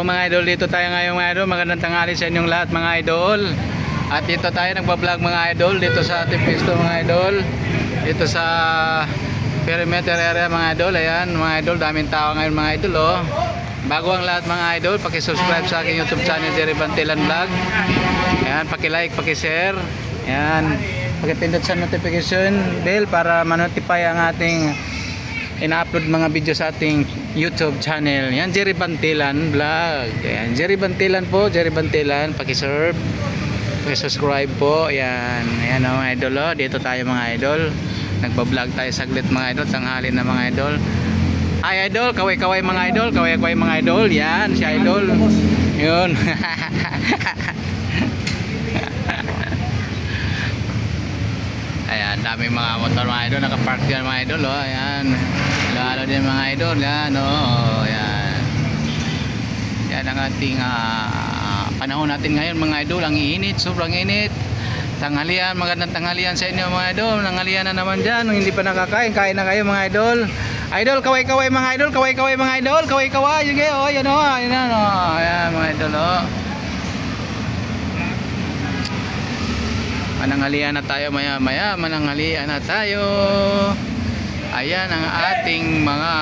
Hello mga idol, dito tayo ngayon mga idol. Magandang tanghali sa inyong lahat mga idol. At dito tayo nagbablog mga idol, dito sa ating pwesto mga idol. Dito sa perimeter area mga idol. Ayan mga idol, daming tao ngayon mga idol oh. Bago ang lahat mga idol, paki-subscribe sa aking YouTube channel Jerry Bantilan Vlog. Ayan, paki-like, paki-share. Ayan, paki-pindot sa notification bell para ma-notify ang ating ina-upload mga video sa ating YouTube channel. Yan, Jerry Bantilan Vlog. Yan, Jerry Bantilan po, Jerry Bantilan. Paki-serve, paki-subscribe po. Yan, ayan o mga idol o. Dito tayo mga idol. Nagbablog tayo saglit mga idol. Tanghali na mga idol. Hi idol, kaway-kaway mga idol. Kaway-kaway mga idol. Yan, si idol. Yun. Ayan, daming mga motor mga idol. Nakapark yan mga idol oh. Ayan. Lalo din mga idol, yan oh, yan. Yan ang ating panahon natin ngayon mga idol, ang init, sobrang init. Tanghalian, magandang tanghalian sa inyo mga idol. Tanghalian na naman dyan, hindi pa nakakain, kain na kayo mga idol. Idol, kaway-kaway mga idol, kaway-kaway mga idol, kaway-kaway, sige oh, yan oh, yan oh, yan mga idol oh. Mananghalian na tayo maya-maya, mananghalian na tayo. Ayan ang ating mga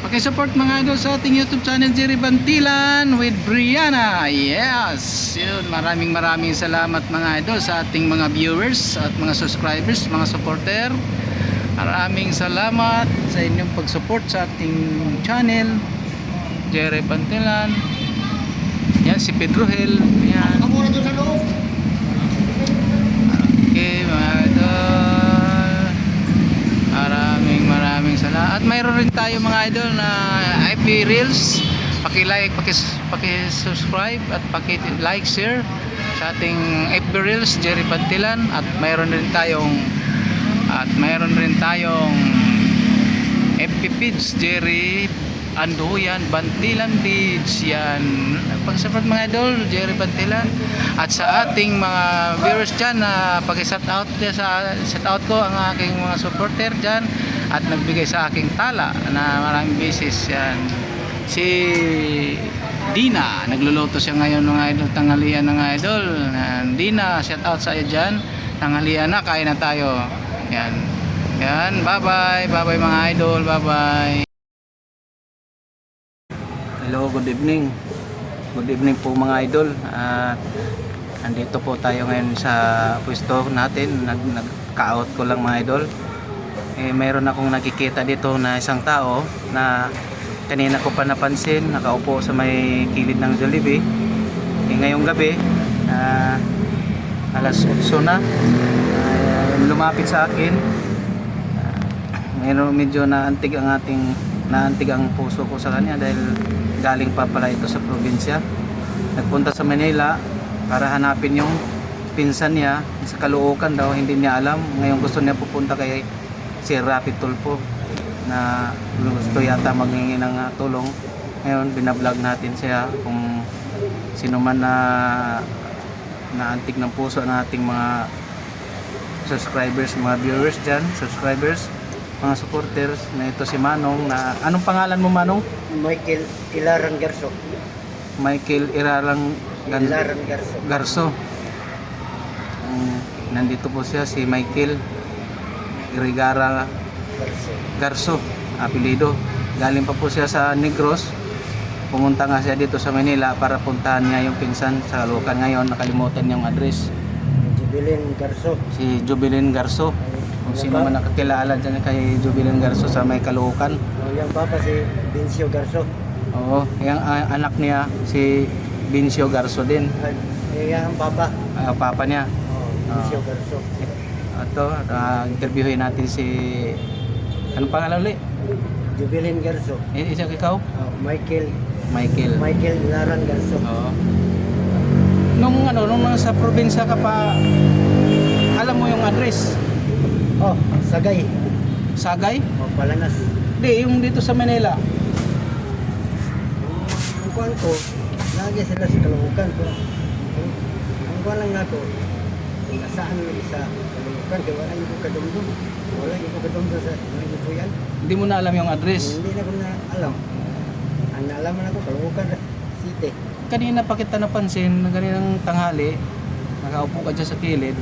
paki-support mga idol sa ating YouTube channel Jerry Bantilan with Brianna. Yes, yun, maraming salamat mga idol sa ating mga viewers at mga subscribers, mga supporter. Maraming salamat sa inyong pag-support sa ating channel Jerry Bantilan. Yan si Pedro Hill. Yan. Okay mga idol, maraming salamat. At mayroon rin tayo mga idol na FB Reels. Paki-like, paki-subscribe at paki-like, share sa ating FB Reels Jerry Bantilan. At mayroon rin tayong FB page Jerry Anduyan Bantilan Beach. Yan, pag-support mga idol Jerry Bantilan. At sa ating mga viewers dyan na pag-shout out ko ang aking mga supporter dyan at nagbigay sa aking tala na maraming beses. Yan, si Dina, nagluluto siya ngayon mga idol, tanghalian ng idol. Dina, shout out sa iyo dyan, tanghalian na, kain na tayo. Yan, yan, bye bye mga idol, bye bye. Hello, good evening. Good evening po mga idol. Andito po tayo ngayon sa pwesto natin. Nagka-out ko lang mga idol. Mayroon akong nakikita dito na isang tao na kanina ko pa napansin, nakaupo sa may kilid ng Jollibee. Ngayong gabi, alas 8 na, lumapit sa akin. Medyo naantig ang puso ko sa kanya dahil galing pa pala ito sa probinsya. Nagpunta sa Manila para hanapin yung pinsan niya sa Caloocan daw, hindi niya alam. Ngayon gusto niya pupunta kay Sir Rapi Tulfo na gusto yata maghingi ng tulong. Ngayon binablog natin siya kung sino man na naantig ng puso ng ating mga subscribers, mga viewers dyan, subscribers, mga supporters na ito si Manong. Na anong pangalan mo Manong? Michael Ilaran Garso. Michael Ilaran Garso. Nandito po siya, si Michael Irigara Garso, apelido. Galing pa po siya sa Negros. Pumunta nga siya dito sa Manila para puntahan niya yung pinsan sa Caloocan. Ngayon nakalimutan niya yung address. Jubilin Garso. Si Jubilin Garso. Kung sino man nakakilala dyan kay Jubilin Garso sa may Caloocan. Yung papa si Bincio Garso. Oo, yung anak niya si Bincio Garso din. Yung papa. Papa niya. Bincio Garso. Ito, interviewin natin si... Anong pangalan ulit? Jubilin Garso. Isa ikaw? Michael Ilaran Garso. Oo. Nung nasa probinsya ka pa, alam mo yung address? Sagay. Sagay? Palanas. Hindi, yung dito sa Manila. Ang kuhan ko, lagi sila sa Caloocan ko. Ang kuhan lang nato, nasaan sa Caloocan. Kalukan kaya wala yung kadumdum. Wala yung kadumdum sa mga ibuyan. Hindi mo na alam yung address. Hindi na ko na alam. Ang naalaman ako, Kalukan City. Kanina pa kita napansin, kaninang tanghali, nakaupo ka dyan sa kilid.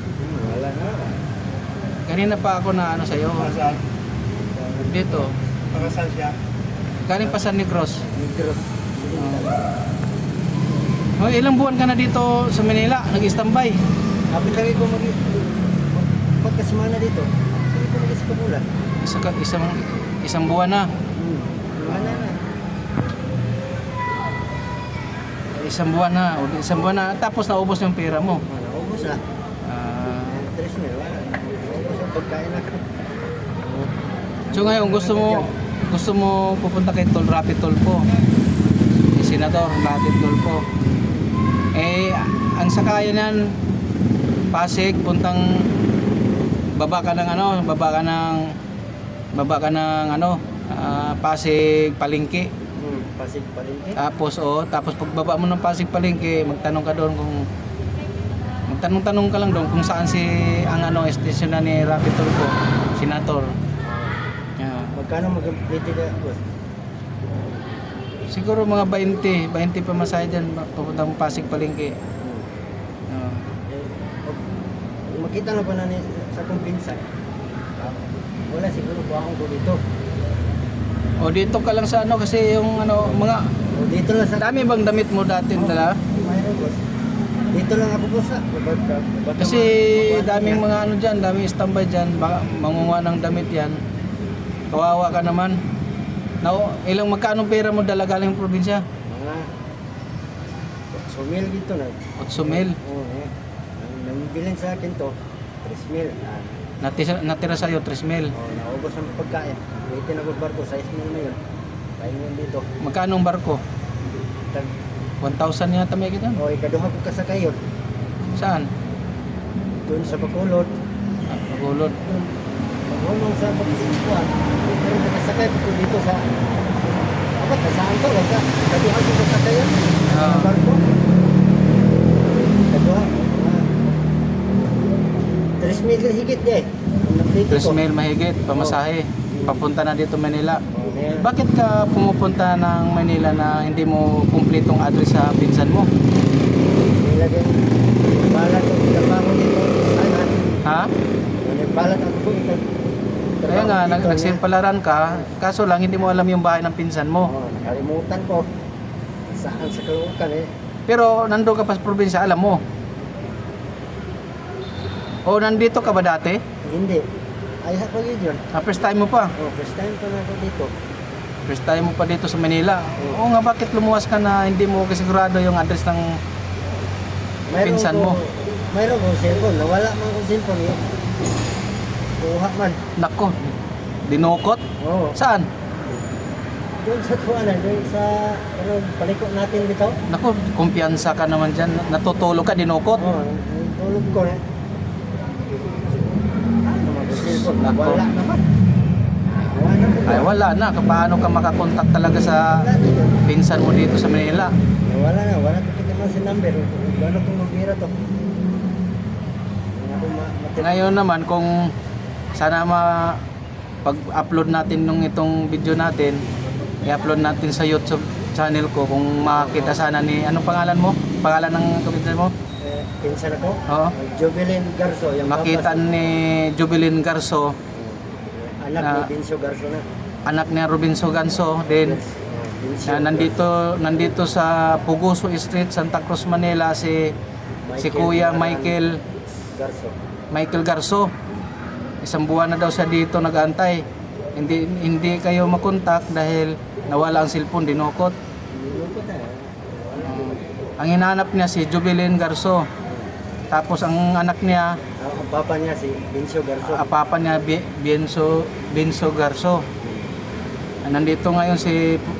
Wala na. Kanina pa ako na ano sa'yo. Dito. Para saan siya? Galing pa San Negros. Negros. Oh, ilang buwan ka na dito sa Manila, nag-standby. Kapit lagi ko pagkasimana dito. Hindi ko mag-isip ka bulan. Isang buwan na. Wala na. Isang buwan na. Tapos naubos yung pera mo. Naubos na. Ah, 3,000, wala. Naubos ang pagkain ako. so ngayon gusto mo pupunta kay Rapi Tulfo. Senador Rapi Tulfo. Ang sakayan yan Pasig puntang baba ka ng Pasig Palengke. Pasig Palengke. Tapos pagbaba mo ng Pasig Palengke, magtanong ka lang doon kung saan ang estasyon na ni Rapi Tulfo, Senator. Yeah. Magkano mag-complete ka, boss? Siguro mga 20 pa masahe dyan papuntang Pasig Palengke. Kung makita na ba na sa kong pinsan, wala siguro buhang ko dito. O dito ka lang sa kasi yung mga O dito lang sa... dami bang damit mo dati dala? Mayroon, boss. Dito lang ako, boss. Kasi daming mga dyan, daming standby dyan, baka mangunguha ng damit yan. Kawawa ka naman. Ilang magkano pera mo dala galing probinsya? Mga 8,000 dito na. 8,000. Oo, eh. Ang namibilin sa akin to, 3,000. Natira sa'yo 3,000. Naubos ang pagkain. Waitin ako barko, 6,000 na yun. Pahingon dito. Magkano ang barko? Tag, 1,000 yata may kita? ikaduha ko kasakay yun. Saan? Doon sa Bacolod. Magulod. Pag-ulong sa pag-iikuan, pero nakasakay ko dito sa... Apat, nasaan to? Kaduha ko kasakay yun. Sa barko. Kaduha. 3,000 higit niya eh. 3,000 mahigit, pamasahe. Papunta na dito Manila. Bakit ka pumupunta ng Manila na hindi mo kumpletong address sa pinsan mo? Nilagay. Balat ko. Trabaho dito. Ha? Balat ako. Kaya nga, nagsimpalaran ka, kaso lang hindi mo alam yung bahay ng pinsan mo. Nakalimutan ko. Saan sa Kalukan eh. Pero nando ka pa sa probinsya, alam mo. O nandito ka ba dati? Hindi. Ay, ako yun. First time mo pa. First time ko na ako dito. First time mo pa dito sa Manila. Oo nga, bakit lumuwas ka na hindi mo kasigurado yung address ng pinsan mo? Mayroon kong cellphone. Nawala man kong cellphone yun. Kuha man. Nako, dinukot? Oo. Saan? Doon sa kuwanan. Doon sa paliko natin dito. Nako, kumpiyansa ka naman dyan. Natutulog ka, dinukot? Oo. Tulog ko na. Cellphone. Nako. Wala naman. Ay wala na, paano ka makakontak talaga sa pinsan mo dito sa Manila? Wala na, wala ko kita man si number. Gano'n kong magbira to. Ngayon naman kung sana pag-upload natin itong video natin, i-upload natin sa YouTube channel ko kung makita sana ni, anong pangalan mo? Pangalan ng pinsan mo? Pinsan ako? Oo. Jubilin Garso. Yung Makita ni Jubilin Garso, anak ni Binso Garso na. anak ni Robinso Ganso din. Nandito sa Puguso Street, Santa Cruz, Manila si Kuya Michael Garso. Isang buwan na daw siya dito nag-antay. Hindi kayo makontak dahil nawala ang cellphone, dinukot. Ang hinahanap niya si Jubilin Garso. Tapos ang anak niya, Ang papa niya si Binso Garso. papa niya Binso Garso. Nandito ngayon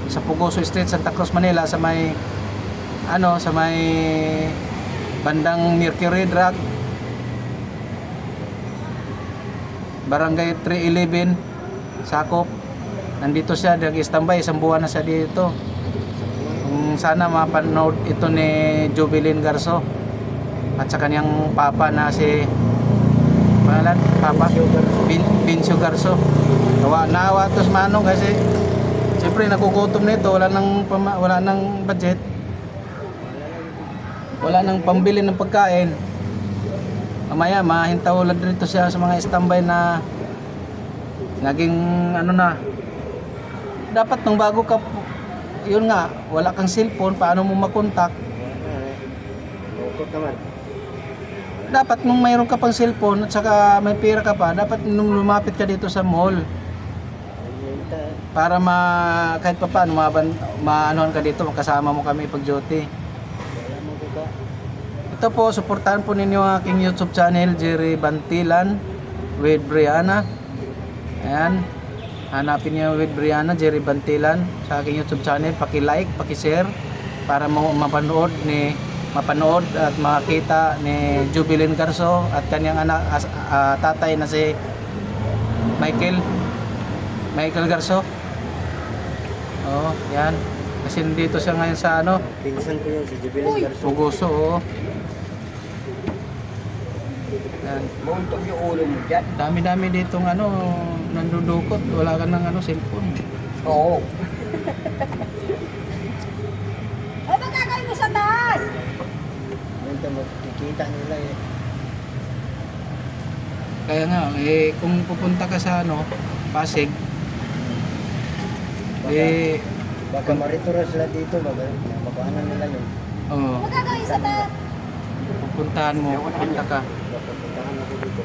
sa Puguso Street, Santa Cruz, Manila sa may bandang Mercury Drug, Barangay 311, Sakop. Nandito siya, nag-standby, isang buwan na siya dito. Kung sana mapanood ito ni Jubilin Garso at sa kanyang papa na si Pangalan? Papa? Bincio Garso. Bincio Garso. Naawa to si Manong kasi siyempre nagugutom nito, wala nang budget. Wala nang pambili ng pagkain. Mamaya mahintaw dito siya sa mga standby na naging ano na. Dapat nung bago ka, yun nga, wala kang cellphone, paano mo makontak? Lungkot naman. Dapat nung mayroon ka pang cellphone at saka may pera ka pa, dapat nung lumapit ka dito sa mall para kahit pa paano maanuhan ka dito, makasama mo kami pag duty. Wala mo ko ba? Ito po, suportahan po ninyo ang aking YouTube channel, Jerry Bantilan with Brianna. Ayan. Hanapin niyo with Brianna, Jerry Bantilan sa aking YouTube channel. Paki-like, paki-share para mapanood at makita ni Jubilin Garso at kanyang anak, tatay na si Michael Garso. Oh, yan. Kasi nandito siya ngayon sa ano, Pinsan ko yun si Jubilin Garso. Puguso, oh. Yan. Muntog yung ulo mo dyan. Dami-dami ditong ano, nandudukot. Wala ka ng ano, cellphone. Oo. Ay, magkakain mo sa taas! Minta makikita nila eh. Kaya nga, kung pupunta ka sa ano, Pasig, Baka maritura sila dito, mabaanan nila yun. oh, Magkakain sa taas! pupuntahan mo, pupunta ka. Baka puntahan ako dito.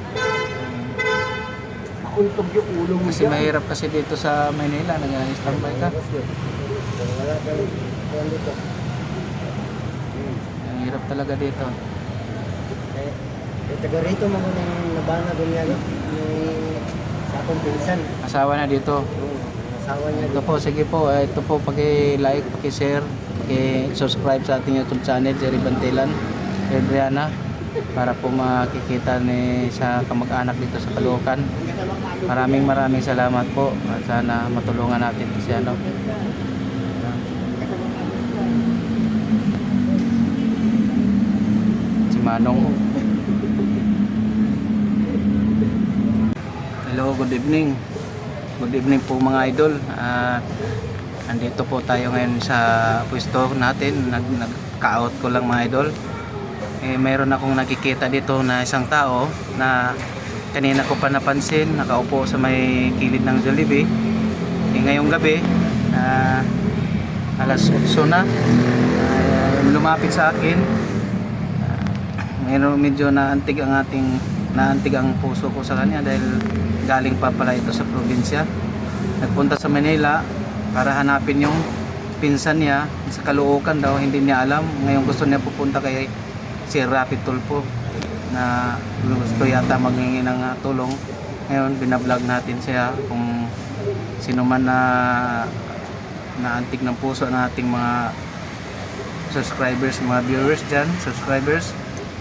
Nauntog yung ulo mo Kasi mahirap kasi dito sa Manila, nag-standby ka. Wala ka rin dito. Mahirap talaga dito. Taga rito mo ko ng nabana doon yan. Sa akong pinsan. Asawa na dito. Asawa niya Ito po, sige po, ito po, paki-like, paki-share, paki-subscribe sa ating YouTube channel, Jerry Bantilan, Brianna, para po makikita sa kamag-anak dito sa Caloocan. Maraming salamat po at sana matulungan natin si ano. Si Manong. Hello, good evening. Good evening po mga idol. Andito po tayo ngayon sa pwesto natin. Nag-out ko lang mga idol. Mayroon akong nakikita dito na isang tao na kanina ko pa napansin, nakaupo sa may kilid ng Jollibee. Ngayong gabi, alas 8 na, lumapit sa akin. Mayroon medyo naantig ang puso ko sa kanya dahil galing pa pala ito sa probinsya. Nagpunta sa Manila para hanapin yung pinsan niya sa Caloocan daw, hindi niya alam. Ngayon gusto niya pupunta kay Sir Rapi Tulfo na gusto yata maghingi ng tulong. Ngayon binablog natin siya kung sino man na naantig ng puso ng ating mga subscribers, mga viewers dyan, subscribers,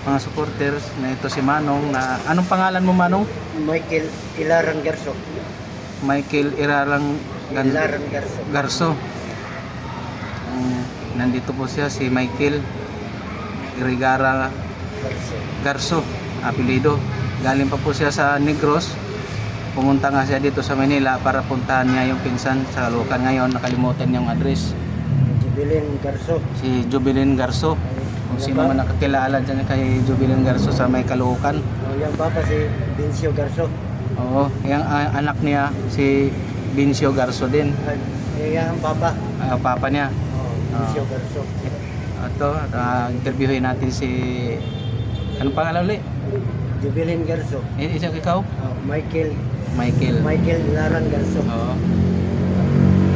mga supporters na ito si Manong. Na anong pangalan mo, Manong? Michael Ilaran Garso. Michael Ilaran Garso. Garso. Nandito po siya, si Michael Irigara Garso, apelido. Galing pa po siya sa Negros. Pumunta nga siya dito sa Manila para puntahan niya yung pinsan sa Caloocan. Ngayon nakalimutan niya yung address. Jubilin Garso. Si Jubilin Garso. Kung sino man nakakilala dyan kay Jubilin Garso sa may Caloocan. Yung papa si Bincio Garso. Oo, yung anak niya si Bincio Garso din. Yung papa. Papa niya. Bincio Garso. Ito, interviewin natin si... Anong pangalan ulit? Jubilin Garso. Isa ikaw? Michael Ilaran Garso. Oo.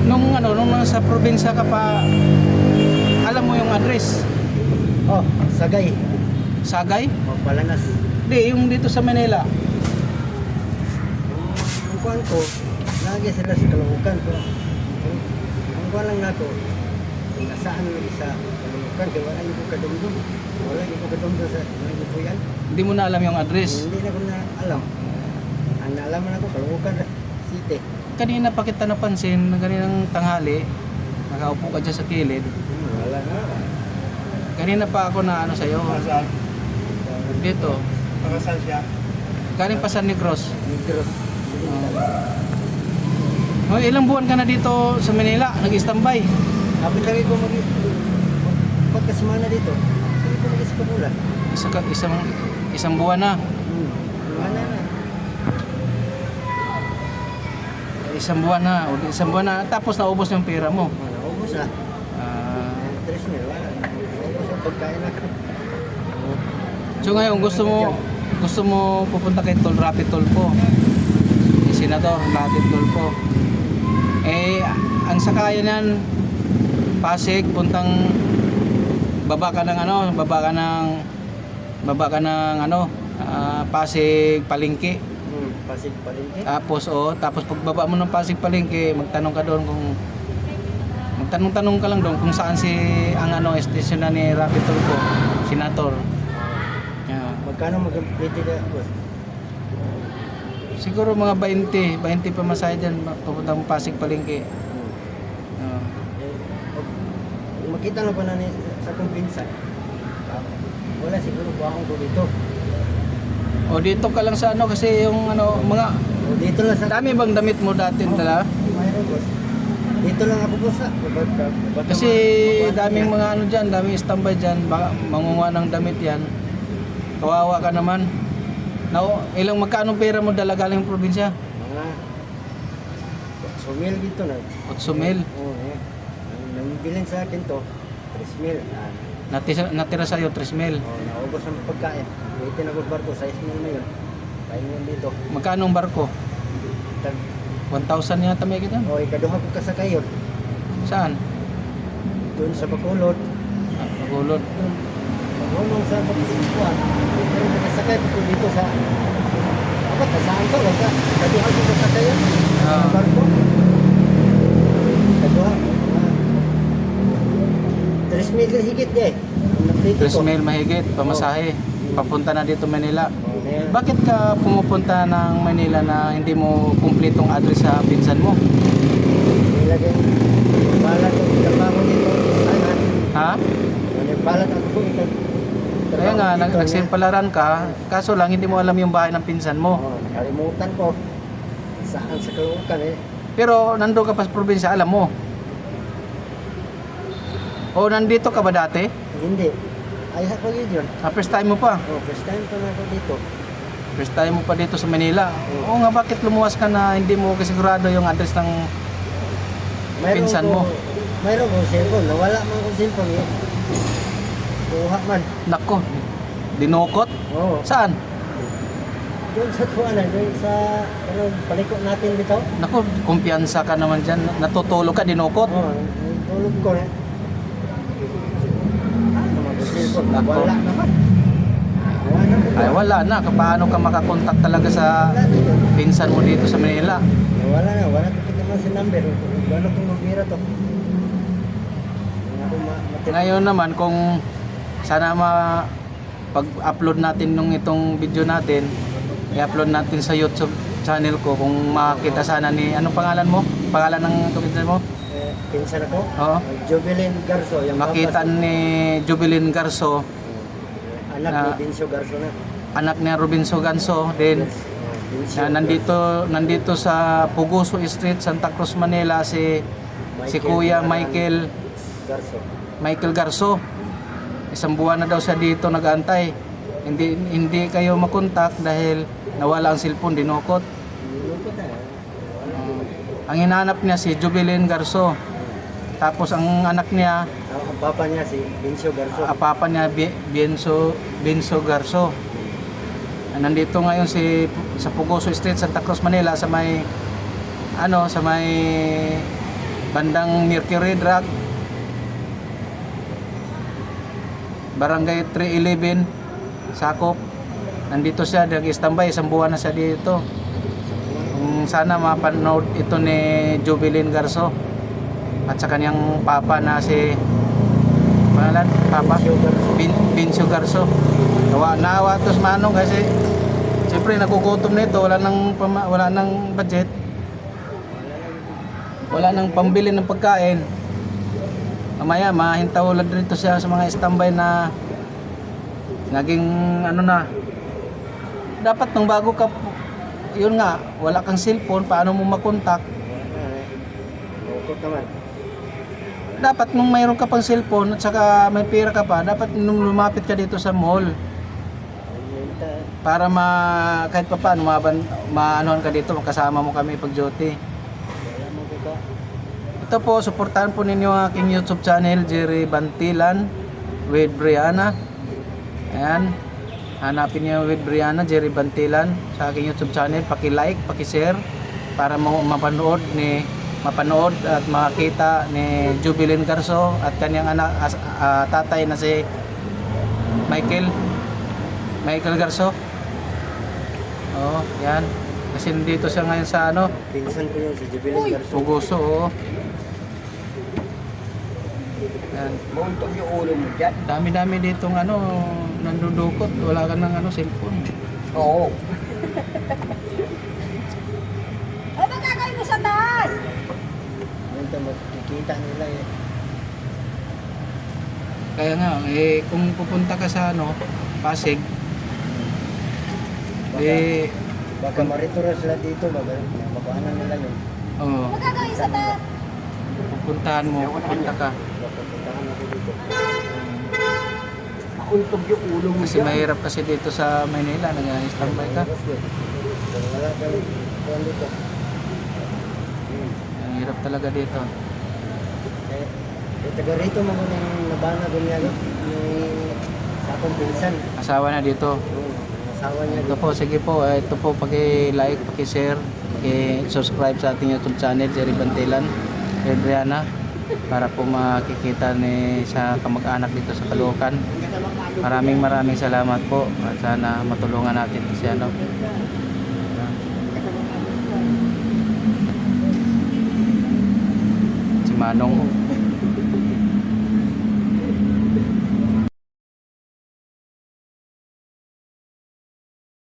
Nung nasa probinsya ka pa, alam mo yung address? Sagay. Sagay? Palanas. Hindi, yung dito sa Manila. Ang kuhan ko, lagi sila sa Caloocan ko. Ang kuhan lang nato, nasaan lagi sa Caloocan, kaya wala yung kadumdum. Wala yung kadumdum sa mga yan. Hindi mo na alam yung address. Hindi na ko na alam. Ang naalaman ako, Caloocan City. Kanina pa kita napansin, kaninang tanghali, nakaupo ka dyan sa kilid. Wala na. Kanina pa ako na sa'yo. Saan? Dito. Para saan siya? Galing pa San Negros. Negros. Oh, ilang buwan ka na dito sa Manila, nag-standby? Kapit lagi ko pagkasimana dito. Hindi ko mag-isip ko pula. Isang buwan na. Mana na. Isang buwan na. Tapos naubos yung pera mo. Naubos na. Ah, 3,000, wala. Naubos ang pagkain ako. so ngayon gusto mo pupunta kay Rapi Tulfo. Si Senador Rapi Tulfo. Ang sakayan yan Pasig, puntang baba ka ng Pasig Palengke. Pasig Palengke. Tapos pagbaba mo ng Pasig Palengke, magtanong ka lang doon kung saan ang station na ni Rapi Tulfo, Senator. Yeah. Magkano mag-plate ka, boss? Siguro mga 20 pa masaya dyan papunta mo Pasig Palengke. Makita na pa na sa kong pinsan. Wala siguro buhang ko dito. O dito ka lang sa kasi yung mga Dito lang sa... dami bang damit mo dati dala? Mayroon, boss. Dito lang ako, boss. Kasi daming mga dyan, daming standby dyan, baka mangunguha ng damit yan. Kawawa ka naman. Ilang magkano pera mo dala galing probinsya? Mga... Sumil dito na. 8,000. Oo, eh. Ang bilhin sa akin to, 3,000. Natira sa'yo 3,000. Naubos ang pagkain. Buhitin ako barko, 6,000 na yun. Pahingan dito. Magkano ang barko? 1,000 yata may kita? Ikaduha ko kasakay yun. Saan? Doon sa Bacolod. Magulod. Pag-umang sa Bacolod. Pero nakasakay ko dito sa... Saan to? Ikaduha ko kasakay yun. Sa barko. Ikaduha. 3,000 higit eh. 3,000 mahigit, pamasahe. Papunta na dito Manila. Bakit ka pumupunta ng Manila na hindi mo kumpletong address sa pinsan mo? Nilagay. Balat ko trabaho dito. Sana. Ha? Balat ako. Kaya nga, nagsimpalaran ka, kaso lang hindi mo alam yung bahay ng pinsan mo. Kalimutan ko. Saan sa Caloocan eh. Pero nando ka pa sa probinsya, alam mo. O nandito ka ba dati? Hindi. Ay, ako yun. First time mo pa. First time pa na ako dito. First time mo pa dito sa Manila. Oo nga, bakit lumuwas ka na hindi mo kasigurado yung address ng pinsan mo? Mayroon kong cellphone. Nawala man kong cellphone eh. Kuha man. Nako, dinukot? Oo. Saan? Doon sa kuwanan. Doon sa paliko natin dito. Nako, kumpiyansa ka naman dyan. Natutulog ka, dinukot? Oo. Tulog ko na. Nako. Wala naman. Ay wala na, paano ka makakontak talaga sa pinsan mo dito sa Manila? Wala na, wala ko kita man sa number. Wala kong magbira to. Ngayon naman kung sana pag-upload natin itong video natin, i-upload natin sa YouTube channel ko kung makita sana ni anong pangalan mo? Pangalan ng pinsan mo? Pinsan ako? Oo. Jubilin Garso. Yung Makita ni Jubilin Garso, anak ni Binso Garso na. anak ni Robinso Ganso din. Na nandito sa Puguso Street, Santa Cruz, Manila si Kuya Michael Garso. Isang buwan na daw siya dito nag-aantay. Hindi kayo makontak dahil nawala ang cellphone, dinukot. Ang hinahanap niya si Jubilin Garso. Tapos ang anak niya, Ang papa niya si Binso Garso. papa niya Binso Garso. Nandito ngayon sa Puguso Street, Santa Cruz, Manila sa may bandang Mercury Drug, Barangay 311, Sakop. Nandito siya, nag-standby, isang buwan na siya dito. Sana mapanood ito ni Jubilin Garso at sa kanyang papa na si Binso Garso. Naawa to sa manong kasi siyempre nagugutom nito, wala nang budget, wala nang pambili ng pagkain. Mamaya mahintawalad dito siya sa mga standby na naging dapat nung bago ka, yun nga, wala kang cellphone, paano mo makontak? Bukot naman. Dapat nung mayroon ka pang cellphone at saka may pera ka pa, dapat nung lumapit ka dito sa mall para kahit pa paano maanuhan ka dito, makasama mo kami pag duty. Wala mo ko ka. Ito po, suportahan po ninyo ang aking YouTube channel, Jerry Bantilan with Brianna. Ayan, hanapin niyo with Brianna, Jerry Bantilan sa aking YouTube channel. Paki-like, paki-share para mapanood at makita ni Jubilin Garso at kanyang anak, tatay na si Michael Garso. Oh, yan. Kasi nandito siya ngayon sa Pinsan ko yun si Jubilin Garso. Puguso. Oh. Yan. Mauntog yung ulo mo dyan. Dami-dami ditong nandudukot. Wala ka ng cellphone. Oo. Ay, magkakain mo sa taas! Ito makikita nila eh. Kaya nga, kung pupunta ka sa Pasig, Baka maritura sila dito, mabaanan nila yun. Magkakain sa taas! Pupuntahan mo, pupunta ka. Baka puntahan ako dito. Mauntog yung ulo mo Kasi mahirap kasi dito sa Manila, nag-standby ka. Wala ka dito. Mahirap talaga dito. Taga rito mo ko nang nabana ganyan. Sa akong pinsan. Asawa na dito. Asawa niya Ito po, sige po. Ito po, paki-like, paki-share, paki-subscribe sa ating YouTube channel, Jerry Bantilan, Brianna, para po makikita sa kamag-anak dito sa Caloocan. Maraming salamat po at sana matulungan natin si si Manong.